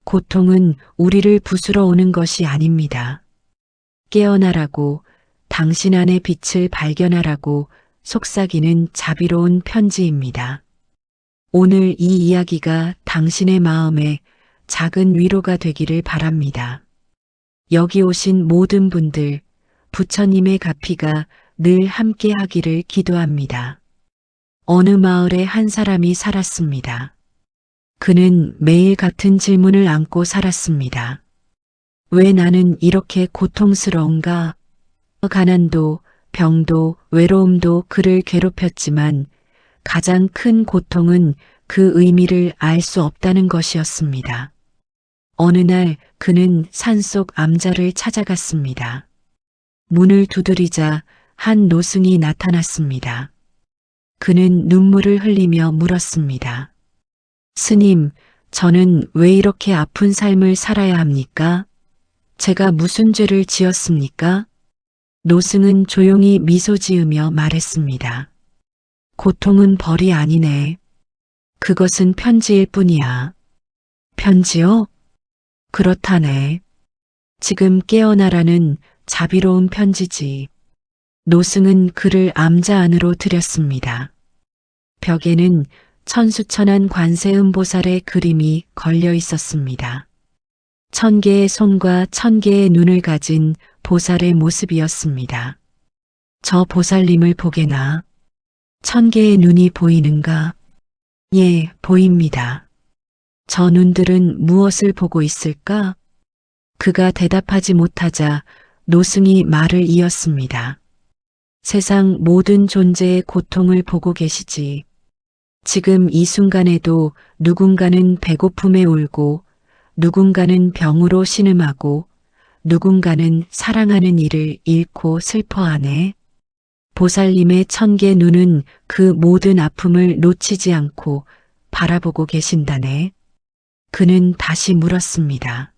고통은 우리를 부수러 오는 것이 아닙니다. 깨어나라고, 당신 안의 빛을 발견하라고 속삭이는 자비로운 편지입니다. 오늘 이 이야기가 당신의 마음에 작은 위로가 되기를 바랍니다. 여기 오신 모든 분들, 부처님의 가피가 늘 함께 하기를 기도합니다. 어느 마을에 한 사람이 살았습니다. 그는 매일 같은 질문을 안고 살았습니다. 왜 나는 이렇게 고통스러운가? 가난도, 병도, 외로움도 그를 괴롭혔지만 가장 큰 고통은 그 의미를 알 수 없다는 것이었습니다. 어느 날 그는 산속 암자를 찾아갔습니다. 문을 두드리자 한 노승이 나타났습니다. 그는 눈물을 흘리며 물었습니다. 스님, 저는 왜 이렇게 아픈 삶을 살아야 합니까? 제가 무슨 죄를 지었습니까? 노승은 조용히 미소 지으며 말했습니다. 고통은 벌이 아니네. 그것은 편지일 뿐이야. 편지요? 그렇다네. 지금 깨어나라는 자비로운 편지지. 노승은 그를 암자 안으로 들였습니다. 벽에는 천수천한 관세음보살의 그림이 걸려 있었습니다. 1000개의 손과 1000개의 눈을 가진 보살의 모습이었습니다. 저 보살님을 보게나. 1000개의 눈이 보이는가? 예, 보입니다. 저 눈들은 무엇을 보고 있을까? 그가 대답하지 못하자 노승이 말을 이었습니다. 세상 모든 존재의 고통을 보고 계시지. 지금 이 순간에도 누군가는 배고픔에 울고, 누군가는 병으로 신음하고, 누군가는 사랑하는 이를 잃고 슬퍼하네. 보살님의 1000개 눈은 그 모든 아픔을 놓치지 않고 바라보고 계신다네. 그는 다시 물었습니다.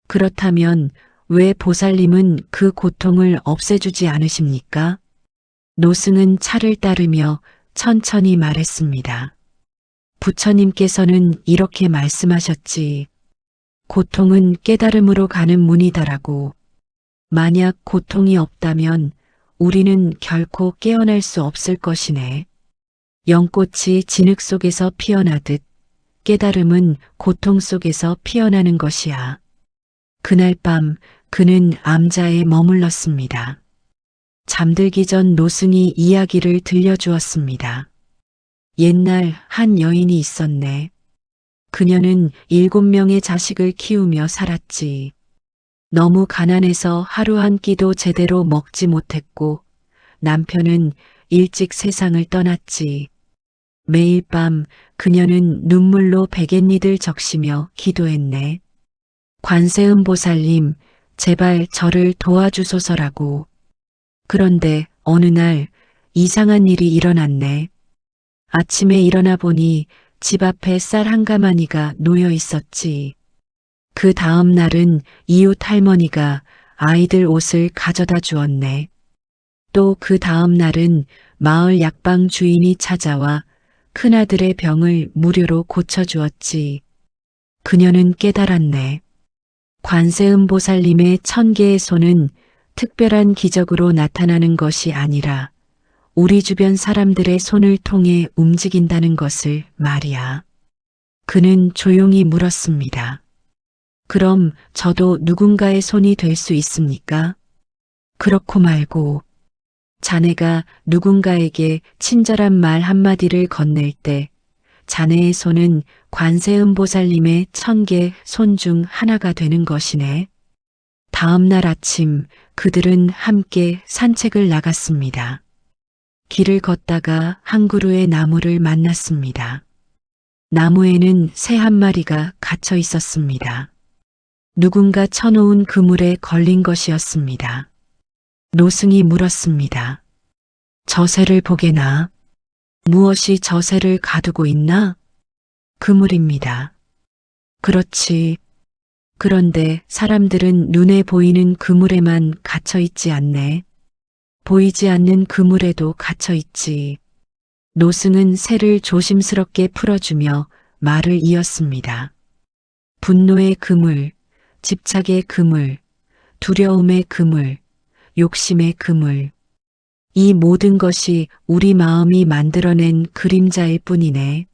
그렇다면 왜 보살님은 그 고통을 없애주지 않으십니까? 노승은 차를 따르며 천천히 말했습니다. 부처님께서는 이렇게 말씀하셨지. 고통은 깨달음으로 가는 문이다라고. 만약 고통이 없다면 우리는 결코 깨어날 수 없을 것이네. 연꽃이 진흙 속에서 피어나듯 깨달음은 고통 속에서 피어나는 것이야. 그날 밤 그는 암자에 머물렀습니다. 잠들기 전 노승이 이야기를 들려주었습니다. 옛날 한 여인이 있었네. 그녀는 7명의 자식을 키우며 살았지. 너무 가난해서 하루 한 끼도 제대로 먹지 못했고 남편은 일찍 세상을 떠났지. 매일 밤 그녀는 눈물로 베갯니들 적시며 기도했네. 관세음보살님, 제발 저를 도와주소서라고. 그런데 어느 날 이상한 일이 일어났네. 아침에 일어나 보니 집 앞에 쌀 한 가마니가 놓여 있었지. 그 다음 날은 이웃 할머니가 아이들 옷을 가져다 주었네. 또 그 다음 날은 마을 약방 주인이 찾아와 큰아들의 병을 무료로 고쳐주었지. 그녀는 깨달았네. 관세음보살님의 1000개의 손은 특별한 기적으로 나타나는 것이 아니라 우리 주변 사람들의 손을 통해 움직인다는 것을 말이야. 그는 조용히 물었습니다. 그럼 저도 누군가의 손이 될 수 있습니까? 그렇고 말고. 자네가 누군가에게 친절한 말 한마디를 건넬 때 자네의 손은 관세음보살님의 1000개 손 중 하나가 되는 것이네. 다음 날 아침 그들은 함께 산책을 나갔습니다. 길을 걷다가 한 그루의 나무를 만났습니다. 나무에는 새 한 마리가 갇혀 있었습니다. 누군가 쳐놓은 그물에 걸린 것이었습니다. 노승이 물었습니다. 저 새를 보게나. 무엇이 저 새를 가두고 있나? 그물입니다. 그렇지. 그런데 사람들은 눈에 보이는 그물에만 갇혀 있지 않네. 보이지 않는 그물에도 갇혀 있지. 노승은 새를 조심스럽게 풀어주며 말을 이었습니다. 분노의 그물, 집착의 그물, 두려움의 그물, 욕심의 그물. 이 모든 것이 우리 마음이 만들어낸 그림자일 뿐이네.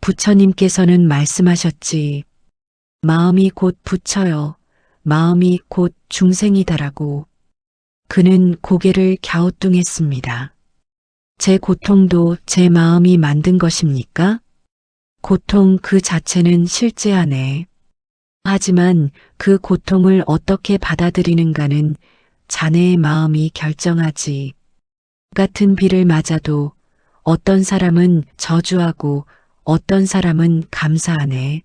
부처님께서는 말씀하셨지. 마음이 곧 부처요. 마음이 곧 중생이다라고. 그는 고개를 갸우뚱했습니다. 제 고통도 제 마음이 만든 것입니까? 고통 그 자체는 실제하네. 하지만 그 고통을 어떻게 받아들이는가는 자네의 마음이 결정하지. 같은 비를 맞아도 어떤 사람은 저주하고 어떤 사람은 감사하네.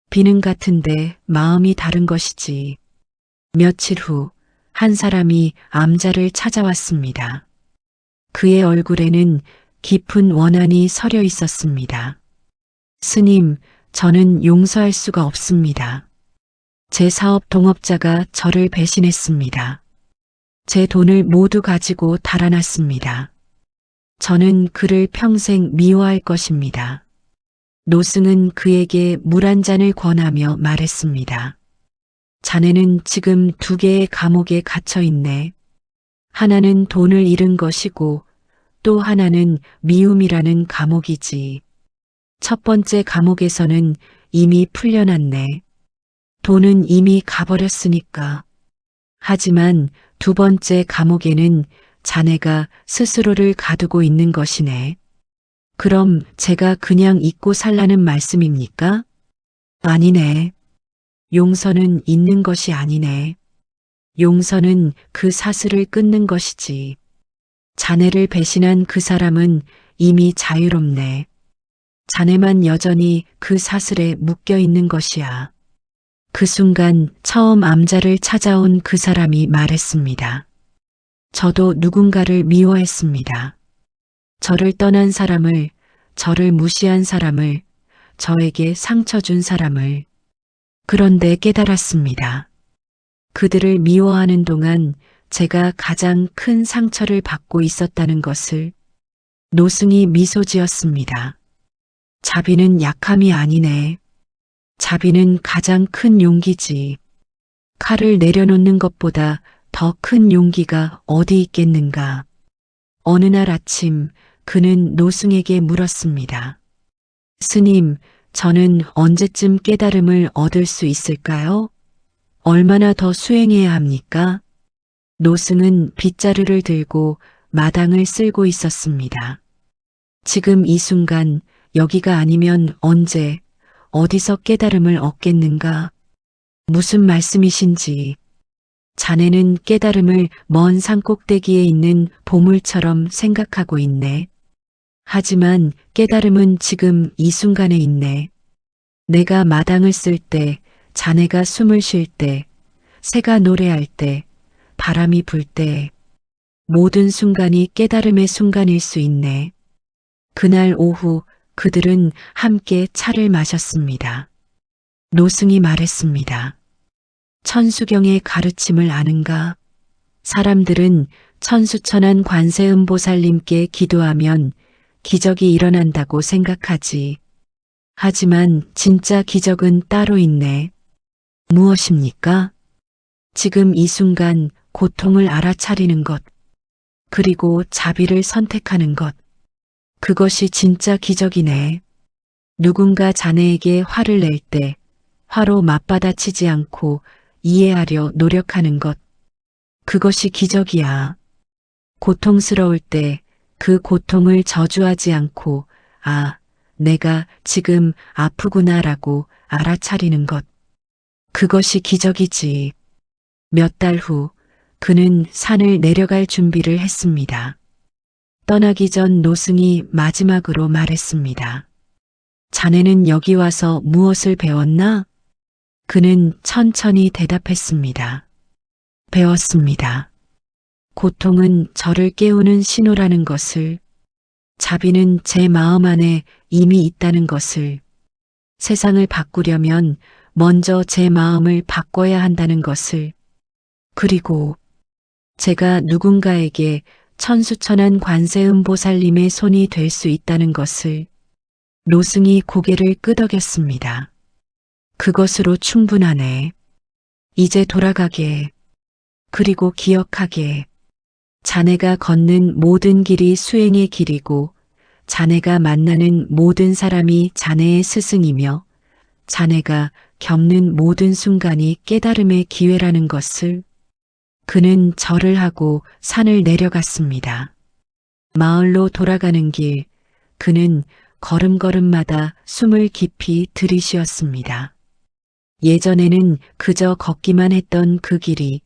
비는 같은데 마음이 다른 것이지. 며칠 후 한 사람이 암자를 찾아왔습니다. 그의 얼굴에는 깊은 원한이 서려 있었습니다. 스님, 저는 용서할 수가 없습니다. 제 사업 동업자가 저를 배신했습니다. 제 돈을 모두 가지고 달아났습니다. 저는 그를 평생 미워할 것입니다. 노승은 그에게 물 한 잔을 권하며 말했습니다. 자네는 지금 두 개의 감옥에 갇혀 있네. 하나는 돈을 잃은 것이고 또 하나는 미움이라는 감옥이지. 첫 번째 감옥에서는 이미 풀려났네. 돈은 이미 가버렸으니까. 하지만 두 번째 감옥에는 자네가 스스로를 가두고 있는 것이네. 그럼 제가 그냥 잊고 살라는 말씀입니까? 아니네. 용서는 잊는 것이 아니네. 용서는 그 사슬을 끊는 것이지. 자네를 배신한 그 사람은 이미 자유롭네. 자네만 여전히 그 사슬에 묶여 있는 것이야. 그 순간 처음 암자를 찾아온 그 사람이 말했습니다. 저도 누군가를 미워했습니다. 저를 떠난 사람을, 저를 무시한 사람을, 저에게 상처 준 사람을. 그런데 깨달았습니다. 그들을 미워하는 동안 제가 가장 큰 상처를 받고 있었다는 것을. 노승이 미소 지었습니다. 자비는 약함이 아니네. 자비는 가장 큰 용기지. 칼을 내려놓는 것보다 더 큰 용기가 어디 있겠는가. 어느 날 아침 그는 노승에게 물었습니다. 스님, 저는 언제쯤 깨달음을 얻을 수 있을까요? 얼마나 더 수행해야 합니까? 노승은 빗자루를 들고 마당을 쓸고 있었습니다. 지금 이 순간 여기가 아니면 언제, 어디서 깨달음을 얻겠는가? 무슨 말씀이신지. 자네는 깨달음을 먼 산꼭대기에 있는 보물처럼 생각하고 있네. 하지만 깨달음은 지금 이 순간에 있네. 내가 마당을 쓸 때, 자네가 숨을 쉴 때, 새가 노래할 때, 바람이 불 때, 모든 순간이 깨달음의 순간일 수 있네. 그날 오후 그들은 함께 차를 마셨습니다. 노승이 말했습니다. 천수경의 가르침을 아는가? 사람들은 천수천한 관세음보살님께 기도하면 기적이 일어난다고 생각하지. 하지만 진짜 기적은 따로 있네. 무엇입니까? 지금 이 순간 고통을 알아차리는 것, 그리고 자비를 선택하는 것. 그것이 진짜 기적이네. 누군가 자네에게 화를 낼 때 화로 맞받아치지 않고 이해하려 노력하는 것. 그것이 기적이야. 고통스러울 때 그 고통을 저주하지 않고 아, 내가 지금 아프구나라고 알아차리는 것. 그것이 기적이지. 몇 달 후 그는 산을 내려갈 준비를 했습니다. 떠나기 전 노승이 마지막으로 말했습니다. 자네는 여기 와서 무엇을 배웠나? 그는 천천히 대답했습니다. 배웠습니다. 고통은 저를 깨우는 신호라는 것을, 자비는 제 마음 안에 이미 있다는 것을, 세상을 바꾸려면 먼저 제 마음을 바꿔야 한다는 것을, 그리고 제가 누군가에게 천수천한 관세음보살님의 손이 될 수 있다는 것을. 노승이 고개를 끄덕였습니다. 그것으로 충분하네. 이제 돌아가게. 그리고 기억하게. 자네가 걷는 모든 길이 수행의 길이고 자네가 만나는 모든 사람이 자네의 스승이며 자네가 겪는 모든 순간이 깨달음의 기회라는 것을. 그는 절을 하고 산을 내려갔습니다. 마을로 돌아가는 길, 그는 걸음걸음마다 숨을 깊이 들이쉬었습니다. 예전에는 그저 걷기만 했던 그 길이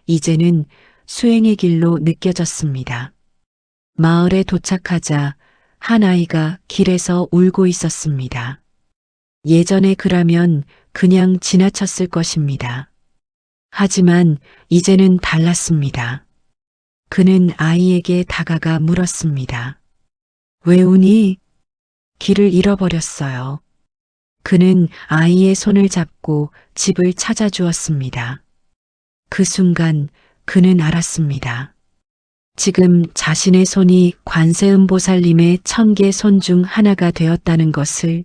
이제는 수행의 길로 느껴졌습니다. 마을에 도착하자 한 아이가 길에서 울고 있었습니다. 예전에 그라면 그냥 지나쳤을 것입니다. 하지만 이제는 달랐습니다. 그는 아이에게 다가가 물었습니다. 왜 우니? 길을 잃어버렸어요. 그는 아이의 손을 잡고 집을 찾아주었습니다. 그 순간 그는 알았습니다. 지금 자신의 손이 관세음보살님의 1000개 손 중 하나가 되었다는 것을.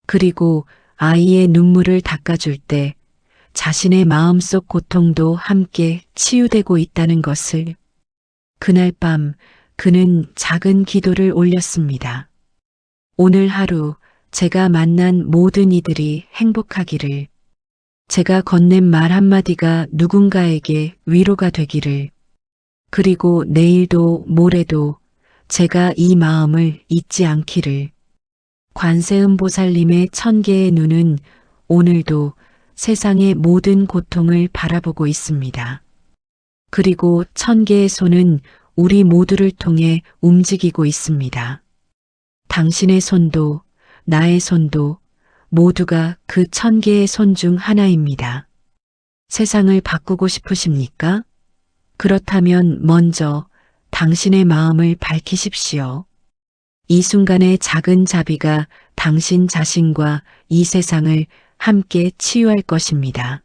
그리고 아이의 눈물을 닦아줄 때 자신의 마음속 고통도 함께 치유되고 있다는 것을. 그날 밤 그는 작은 기도를 올렸습니다. 오늘 하루 제가 만난 모든 이들이 행복하기를. 제가 건넨 말 한마디가 누군가에게 위로가 되기를. 그리고 내일도 모레도 제가 이 마음을 잊지 않기를. 관세음보살님의 1000개의 눈은 오늘도 세상의 모든 고통을 바라보고 있습니다. 그리고 1000개의 손은 우리 모두를 통해 움직이고 있습니다. 당신의 손도 나의 손도 모두가 그 1000개의 손 중 하나입니다. 세상을 바꾸고 싶으십니까? 그렇다면 먼저 당신의 마음을 밝히십시오. 이 순간의 작은 자비가 당신 자신과 이 세상을 함께 치유할 것입니다.